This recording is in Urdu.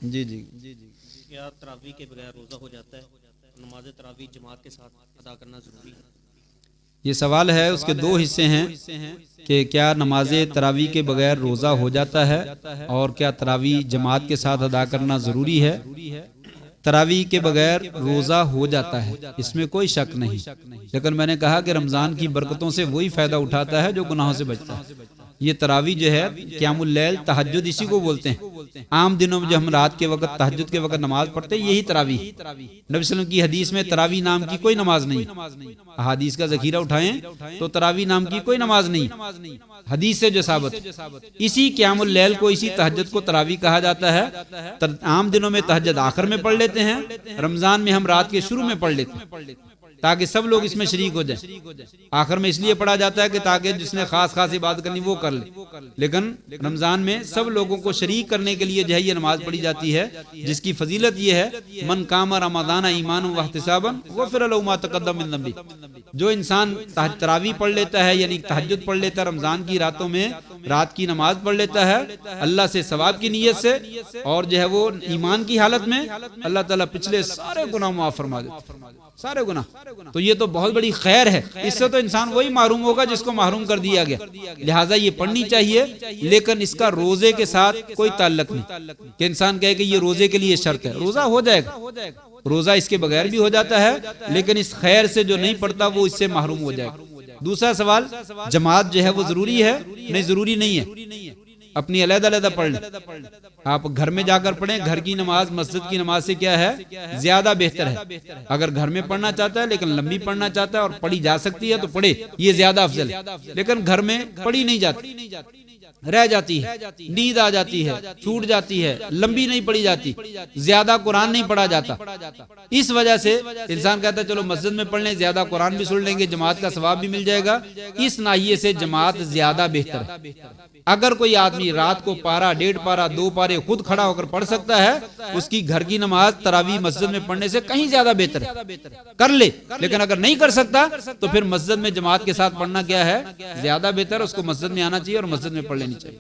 جی جی کیا تراویح کے بغیر روزہ ہو جاتا ہے؟ نماز تراویح جماعت کے ساتھ ادا کرنا ضروری ہے؟ یہ سوال ہے، اس کے دو حصے ہیں کہ کیا نماز تراویح کے بغیر روزہ ہو جاتا ہے اور کیا تراویح جماعت کے ساتھ ادا کرنا ضروری ہے۔ تراویح کے بغیر روزہ ہو جاتا ہے، اس میں کوئی شک نہیں، لیکن میں نے کہا کہ رمضان کی برکتوں سے وہی فائدہ اٹھاتا ہے جو گناہوں سے بچتا ہے۔ یہ تراویح جو ہے قیام اللیل، تہجد اسی کو بولتے ہیں۔ عام دنوں میں جو ہم رات کے وقت تہجد کے وقت نماز پڑھتے ہیں یہی تراویح۔ نبی صلی اللہ علیہ وسلم کی حدیث میں تراویح نام کی کوئی نماز نہیں، احادیث کا ذخیرہ اٹھائیں تو تراویح نام کی کوئی نماز نہیں، حدیث سے جو ثابت۔ اسی قیام اللیل کو، اسی تہجد کو تراویح کہا جاتا ہے۔ عام دنوں میں تہجد آخر میں پڑھ لیتے ہیں، رمضان میں ہم رات کے شروع میں پڑھ لیتے ہیں تاکہ سب لوگ اس میں شریک ہو جائیں۔ آخر میں اس لیے پڑھا جاتا ہے کہ تاکہ جس نے خاص عبادت کرنی وہ کر لے، لیکن رمضان میں سب لوگوں کو شریک کرنے کے لیے جو ہے یہ نماز پڑھی جاتی ہے، جس کی فضیلت یہ ہے من قام رمضان ایمانا واحتسابا غفر له ما تقدم من ذنبه۔ جو انسان تراویح پڑھ لیتا ہے یعنی تہجد پڑھ لیتا ہے رمضان کی راتوں میں، رات کی نماز پڑھ لیتا ہے اللہ سے ثواب کی نیت سے، اور جو ہے وہ ایمان کی حالت میں، اللہ تعالیٰ پچھلے سارے گناہ معاف فرما دیتے، سارے گناہ۔ تو یہ تو بہت بڑی خیر ہے، اس سے تو انسان وہی محروم ہوگا جس کو محروم کر دیا گیا، لہٰذا یہ پڑھنی چاہیے، لیکن اس کا روزے کے ساتھ کوئی تعلق نہیں کہ انسان کہے کہ یہ روزے کے لیے شرط ہے۔ روزہ ہو جائے گا، روزہ اس کے بغیر بھی ہو جاتا ہے، لیکن اس خیر سے جو نہیں پڑھتا وہ اس سے محروم ہو جائے گا۔ دوسرا سوال، جماعت جو ہے وہ ضروری ہے؟ نہیں، ضروری نہیں ہے، اپنی علیحدہ علیحدہ پڑھ لیں۔ آپ گھر میں جا کر پڑھیں، گھر کی نماز مسجد کی نماز سے کیا ہے، زیادہ بہتر ہے۔ اگر گھر میں پڑھنا چاہتا ہے لیکن لمبی پڑھنا چاہتا ہے اور پڑھی جا سکتی ہے تو پڑھے، یہ زیادہ افضل ہے۔ لیکن گھر میں پڑھی نہیں جاتی، رہ جاتی ہے، نیند آ جاتی ہے، چھوٹ جاتی ہے، لمبی نہیں پڑھی جاتی، زیادہ قرآن نہیں پڑھا جاتا، اس وجہ سے انسان کہتا ہے چلو مسجد میں پڑھ لیں، زیادہ قرآن بھی سن لیں گے، جماعت کا ثواب بھی مل جائے گا۔ اس ناحیے سے جماعت زیادہ بہتر ہے۔ اگر کوئی آدمی رات کو پارہ، 1.5 پارہ، 2 پارے خود کھڑا ہو کر پڑھ سکتا ہے، اس کی گھر کی نماز تراویح مسجد میں پڑھنے سے کہیں زیادہ بہتر ہے، کر لے۔ لیکن اگر نہیں کر سکتا تو پھر مسجد میں جماعت کے ساتھ پڑھنا کیا ہے، زیادہ بہتر، اس کو مسجد میں آنا چاہیے اور مسجد میں پڑھ لینی چاہیے۔